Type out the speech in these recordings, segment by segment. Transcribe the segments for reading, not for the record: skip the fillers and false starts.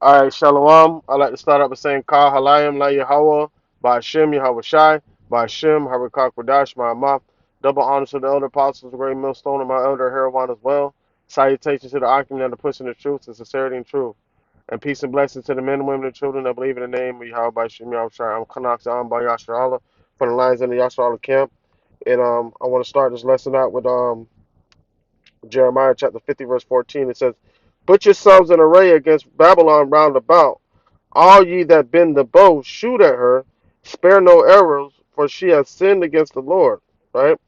All right, Shalom. I like to start out by saying Kal Halayim La Yahweh, Ba'ashem Yahweh Shai, Ba'ashem Harakak Radash Ma'amah. Double honors to the elder apostles, the great millstone, and my elder Herawan as well. Salutations to the occupant that are pushing the truth and sincerity and truth. And peace and blessings to the men, women, and children that believe in the name of Yahweh Ba'ashem Yahweh Shai. I'm Kanak Za'am by Yashar Allah from the Lions in the Yashar Allah camp. And I want to start this lesson out with Jeremiah chapter 50, verse 14. It says, "Put yourselves in array against Babylon round about. All ye that bend the bow, shoot at her, spare no arrows, for she has sinned against the Lord." Right?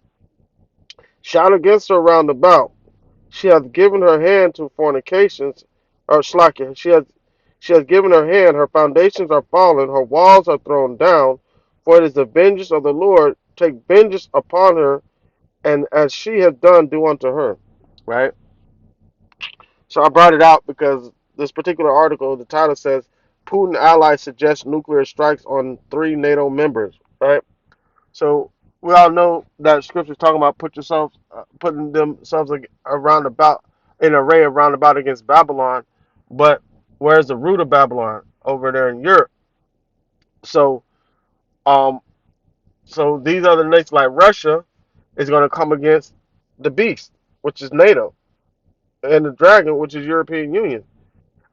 Shout against her round about. She hath given her hand to fornications, or slacken. She has given her hand, her foundations are fallen, her walls are thrown down, for it is the vengeance of the Lord. Take vengeance upon her, and as she has done, do unto her. Right? So I brought it out because this particular article, the title says, Putin allies suggest nuclear strikes on three NATO members, right? So we all know that scripture's talking about putting themselves around about an array around about against Babylon, but where's the root of Babylon? Over there in Europe. So um so these other nations like Russia is going to come against the beast, which is NATO, and the dragon, which is European Union.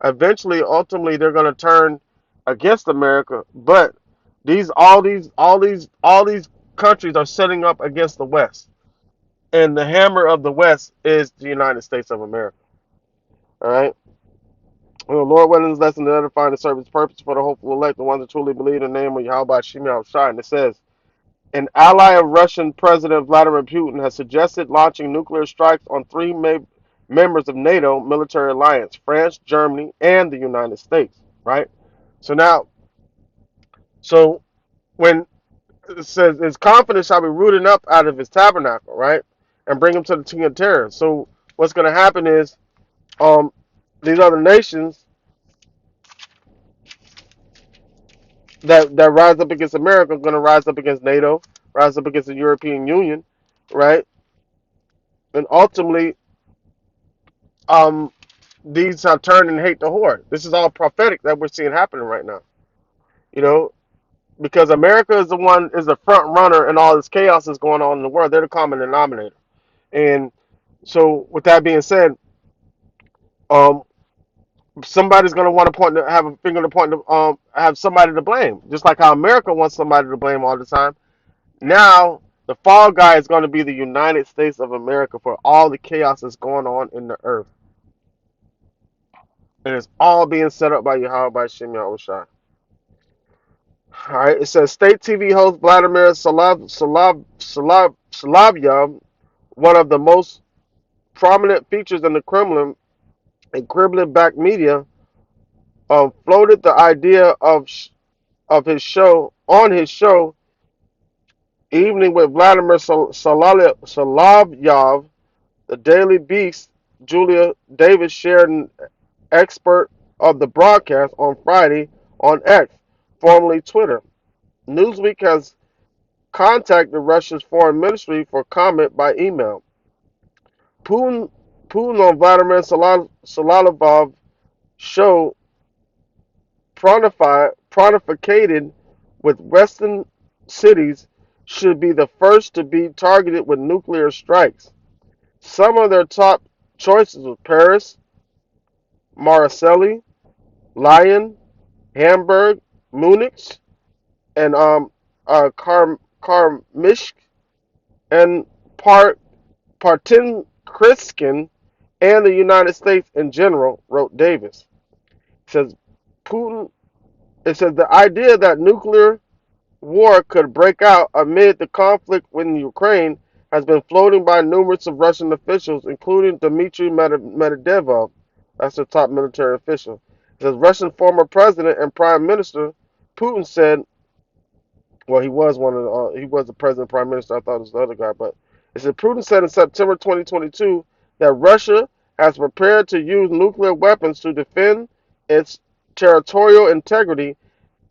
Eventually, ultimately, they're going to turn against America. But all these countries are setting up against the West, and the hammer of the West is the United States of America. All right. Well, Lord, what is this lesson to edify and serve His purpose for the hopeful elect, the ones that truly believe in the name of Yahweh Shem Shai. And it says, an ally of Russian President Vladimir Putin has suggested launching nuclear strikes on three members of NATO military alliance: France, Germany, and the United States. Right. So now, so when it says his confidence shall be rooted up out of his tabernacle, right, and bring him to the king of terror. So what's going to happen is, um, these other nations that rise up against America are going to rise up against NATO, rise up against the European Union, right, and ultimately, um, these have turned and hate the horde. This is all prophetic that we're seeing happening right now. You know, because America is the front runner, and all this chaos is going on in the world. They're the common denominator. And so, with that being said, um, somebody's going to want to have a finger to point to, have somebody to blame, just like how America wants somebody to blame all the time. Now, the fall guy is going to be the United States of America for all the chaos that's going on in the earth, and it's all being set up by Yahweh by Shem Yahushua. All right, it says state TV host Vladimir Solovyov, one of the most prominent features in the Kremlin and Kremlin-backed media, floated the idea of his show Evening with Vladimir Solovyov. The Daily Beast. Julia Davis shared an expert of the broadcast on Friday on X, formerly Twitter. Newsweek has contacted Russia's foreign ministry for comment by email. Putin, Putin on Vladimir Solovyov's show pontificated with Western cities should be the first to be targeted with nuclear strikes. Some of their top choices were Paris, Marseille, Lyon, Hamburg, Munich, and Karmishk, and Partinkriskin, and the United States in general, wrote Davis. It says Putin. It says the idea that nuclear war could break out amid the conflict in Ukraine has been floating by numerous of Russian officials, including Dmitry Medvedev. That's the top military official. It says Russian former president and prime minister Putin said, well, he was the president prime minister. I thought it was the other guy, but it said Putin said in September 2022 that Russia has prepared to use nuclear weapons to defend its territorial integrity,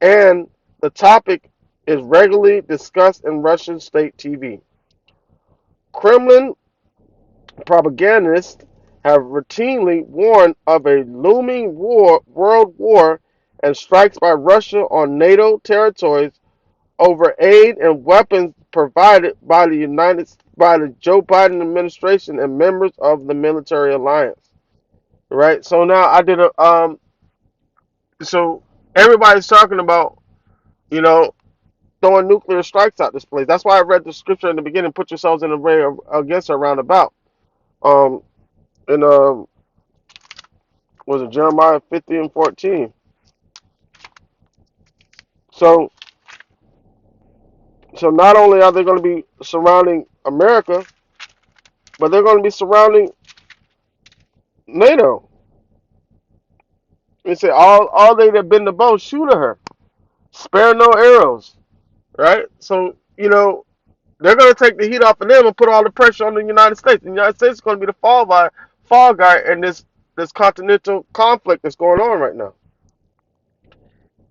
and the topic is regularly discussed in Russian state TV. Kremlin propagandists have routinely warned of a looming world war and strikes by Russia on NATO territories over aid and weapons provided by the Joe Biden administration and members of the military alliance. Right. So now I did a so everybody's talking about, you know, throwing nuclear strikes at this place. That's why I read the scripture in the beginning. Put yourselves in a way against her round about. Um, and was it Jeremiah 50 and 14? So, so not only are they going to be surrounding America, but they're going to be surrounding NATO. They say all they that bend the bow shoot at her, spare no arrows. Right. So they're going to take the heat off of them and put all the pressure on the United States. The United States is going to be the fall guy in this continental conflict that's going on right now.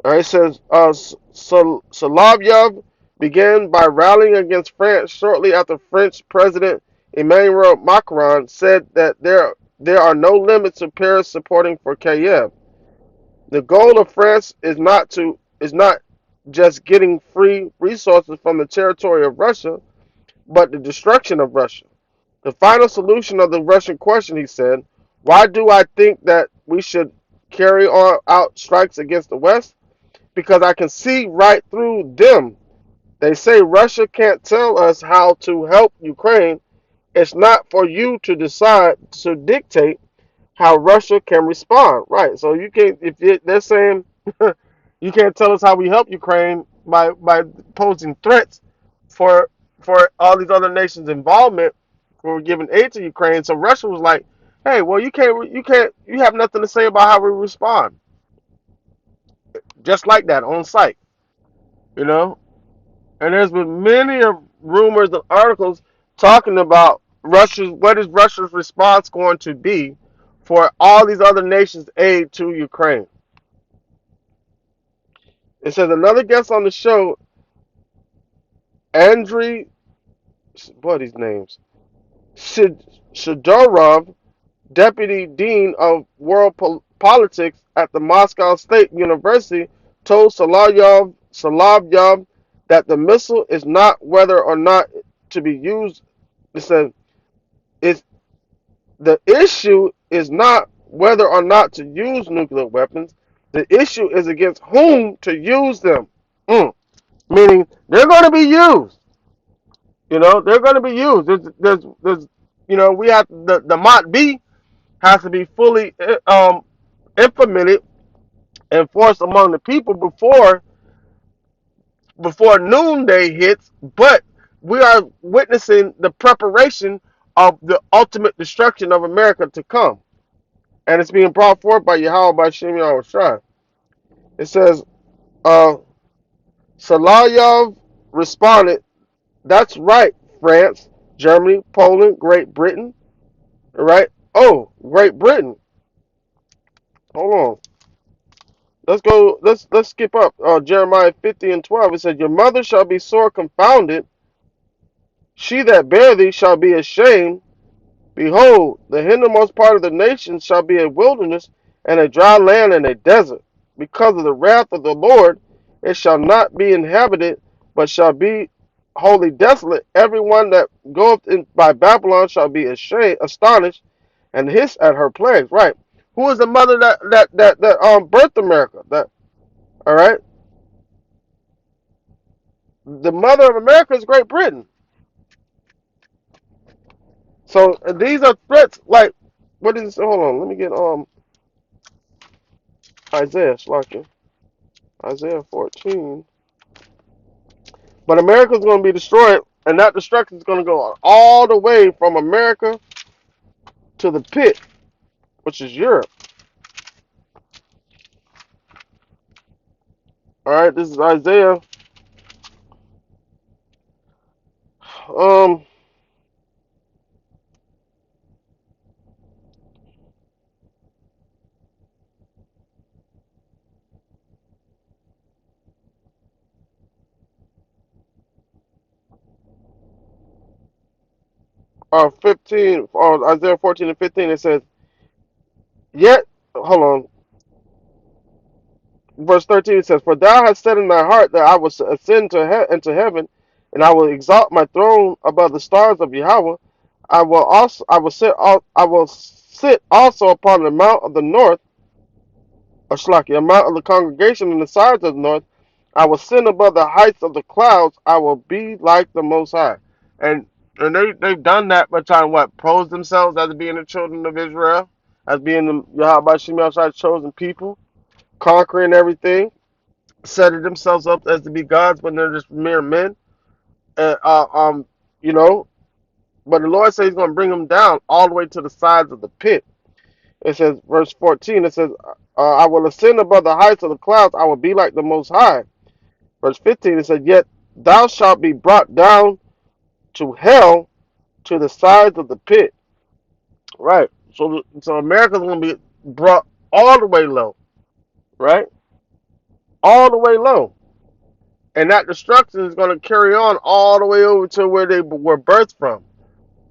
All right, it says Solovyev began by rallying against France shortly after French President Emmanuel Macron said that there are no limits to Paris supporting for Kiev. The goal of France is not just getting free resources from the territory of Russia, but the destruction of Russia. The final solution of the Russian question, he said, why do I think that we should carry on out strikes against the West? Because I can see right through them. They say Russia can't tell us how to help Ukraine. It's not for you to decide to dictate how Russia can respond. Right. So you can't if they're saying you can't tell us how we help Ukraine by posing threats for all these other nations' involvement for giving aid to Ukraine. So Russia was like, hey, well you have nothing to say about how we respond. Just like that on site, you know. And there's been many rumors and articles talking about what is Russia's response going to be for all these other nations' aid to Ukraine. It says another guest on the show, Andriy, what are these names? Shidorov, deputy dean of world politics at the Moscow State University, told Solovyev that the missile is not whether or not to be used. It said it's the issue is not whether or not to use nuclear weapons. The issue is against whom to use them. Mm. Meaning they're going to be used. They're going to be used. We have the Mont B has to be fully implemented and forced among the people before noonday hits. But we are witnessing the preparation of the ultimate destruction of America to come. And it's being brought forth by Yahweh by Shem Yahweh Shai. It says, uh, Salayov responded, that's right, France, Germany, Poland, Great Britain, right? Oh, Great Britain. Hold on. Let's go, let's skip up. Jeremiah 50 and 12. It says, your mother shall be sore confounded. She that bare thee shall be ashamed. Behold, the hindermost part of the nation shall be a wilderness, and a dry land and a desert. Because of the wrath of the Lord, it shall not be inhabited, but shall be wholly desolate. Everyone that goeth in by Babylon shall be ashamed, astonished, and hiss at her plagues. Right? Who is the mother that birthed America? That all right? The mother of America is Great Britain. So these are threats. Like, what is this? Hold on, let me get Isaiah. Slacker. Isaiah 14. But America's going to be destroyed, and that destruction is going to go all the way from America to the pit, which is Europe. All right, this is Isaiah. Um, 15, Isaiah 14 and 15, it says, yet, hold on, verse 13, it says, for thou hast said in thy heart that I will ascend into heaven, and I will exalt my throne above the stars of Yahweh. I will sit also upon the mount of the north, or Shlaki, a mount of the congregation in the sides of the north. I will send above the heights of the clouds. I will be like the Most High. And they've done that by trying to what? Pose themselves as being the children of Israel, as being the Yahweh Shemi's chosen people, conquering everything, setting themselves up as to be gods when they're just mere men. And, you know, but the Lord says he's going to bring them down all the way to the sides of the pit. It says, verse 14, it says, I will ascend above the heights of the clouds. I will be like the Most High. Verse 15, it says, yet thou shalt be brought down to hell, to the sides of the pit. Right. So America's going to be brought all the way low. Right. All the way low. And that destruction is going to carry on all the way over to where they were birthed from.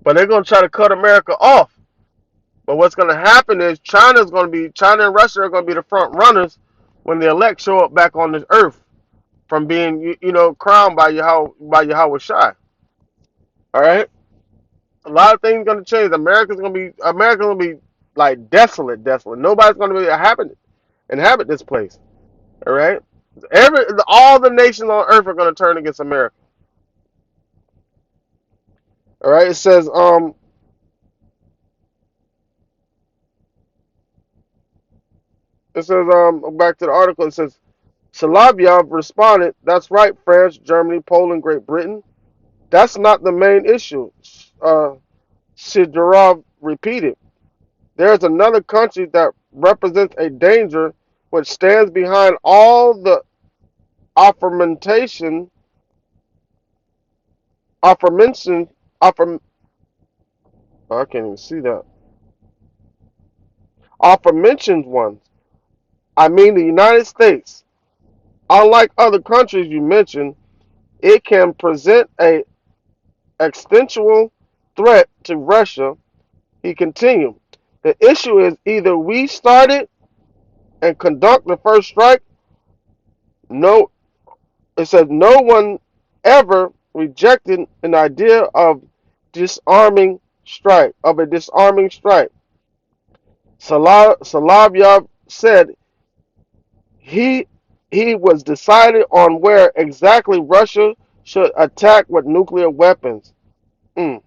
But they're going to try to cut America off. But what's going to happen is China and Russia are going to be the front runners when the elect show up back on this earth from being, crowned by Yahweh Shai. All right. A lot of things going to change. America's going to be like desolate, desolate. Nobody's going to be inhabit this place. All right. All the nations on earth are going to turn against America. All right. Back to the article. It says Solovyov responded, "That's right, France, Germany, Poland, Great Britain. That's not the main issue." Shidorov repeated, "There's another country that represents a danger which stands behind all the aforementioned, aforementioned, afore, I can't even see that, aforementioned ones. I mean the United States. Unlike other countries you mentioned, it can present a existential threat to Russia." He continued, "The issue is either we start it and conduct the first strike." No, it says no one ever rejected an idea of a disarming strike. Solovyov said he he was decided on where exactly Russia should attack with nuclear weapons. Mm,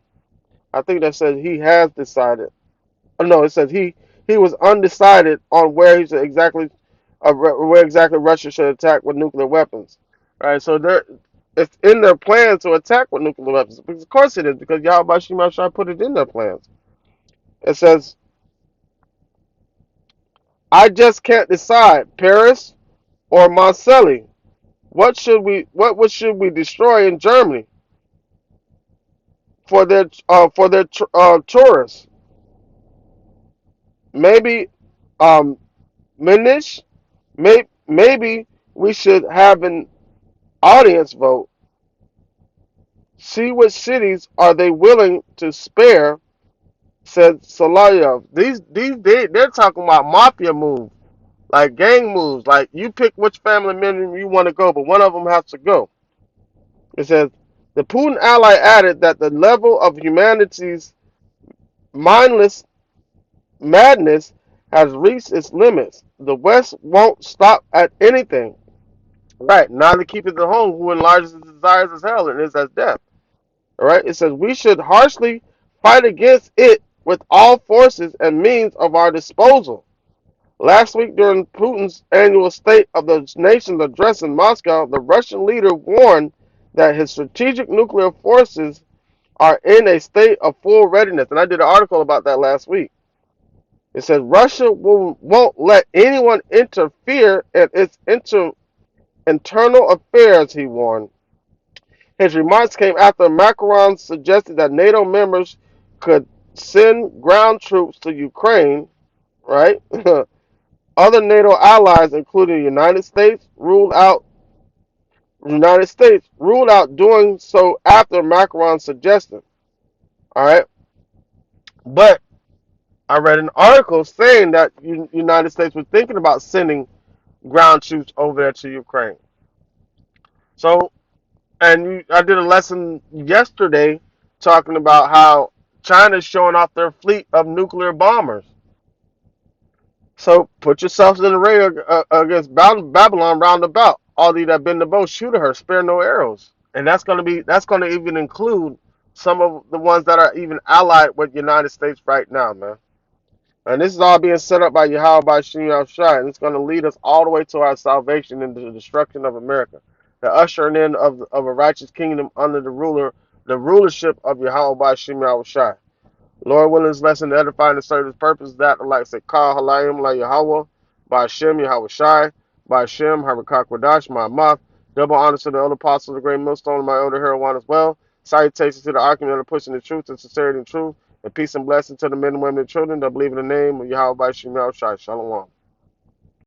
I think that says he has decided. Oh, no, it says he was undecided on where exactly Russia should attack with nuclear weapons. All right, so it's in their plans to attack with nuclear weapons. Because of course it is, because Yahweh Shai put it in their plans. It says, "I just can't decide, Paris or Marseille. What should we destroy in Germany for their tourists? Maybe Munich. Maybe we should have an audience vote. See what cities are they willing to spare," said Solovyov. They're talking about mafia moves, like gang moves. Like you pick which family member you want to go, but one of them has to go. It says the Putin ally added that the level of humanity's mindless madness has reached its limits. The West won't stop at anything. Right, neither keep it at home who enlarges his desires as hell and is as death. All right, it says we should harshly fight against it with all forces and means of our disposal. Last week, during Putin's annual State of the Nations address in Moscow, the Russian leader warned that his strategic nuclear forces are in a state of full readiness. And I did an article about that last week. It says Russia won't let anyone interfere in its internal affairs, he warned. His remarks came after Macron suggested that NATO members could send ground troops to Ukraine, right? Other NATO allies, including the United States ruled out doing so after Macron's suggestion. All right. But I read an article saying that United States was thinking about sending ground troops over there to Ukraine. So, and I did a lesson yesterday talking about how China's showing off their fleet of nuclear bombers. So put yourselves in the radar against Babylon roundabout. All these that bend the bow, shoot at her, spare no arrows. And that's gonna even include some of the ones that are even allied with the United States right now, man. And this is all being set up by Yahweh by Shem Shai, and it's going to lead us all the way to our salvation and the destruction of America, the ushering in of a righteous kingdom under the rulership of Yahweh by Shem Shai. Lord willing, this lesson to edify and serve his purpose, that like I said, Kal Halayim La Yahweh, by Shem Yahweh Shai, by Shem Harakak Wadash, my mouth. Double honor to the elder apostles, the great millstone, and my elder heroine as well. Salutations to the argument of pushing the truth and sincerity and truth, and peace and blessing to the men and women and children that believe in the name of Yahweh by Shem Yahweh Shai. Shalom.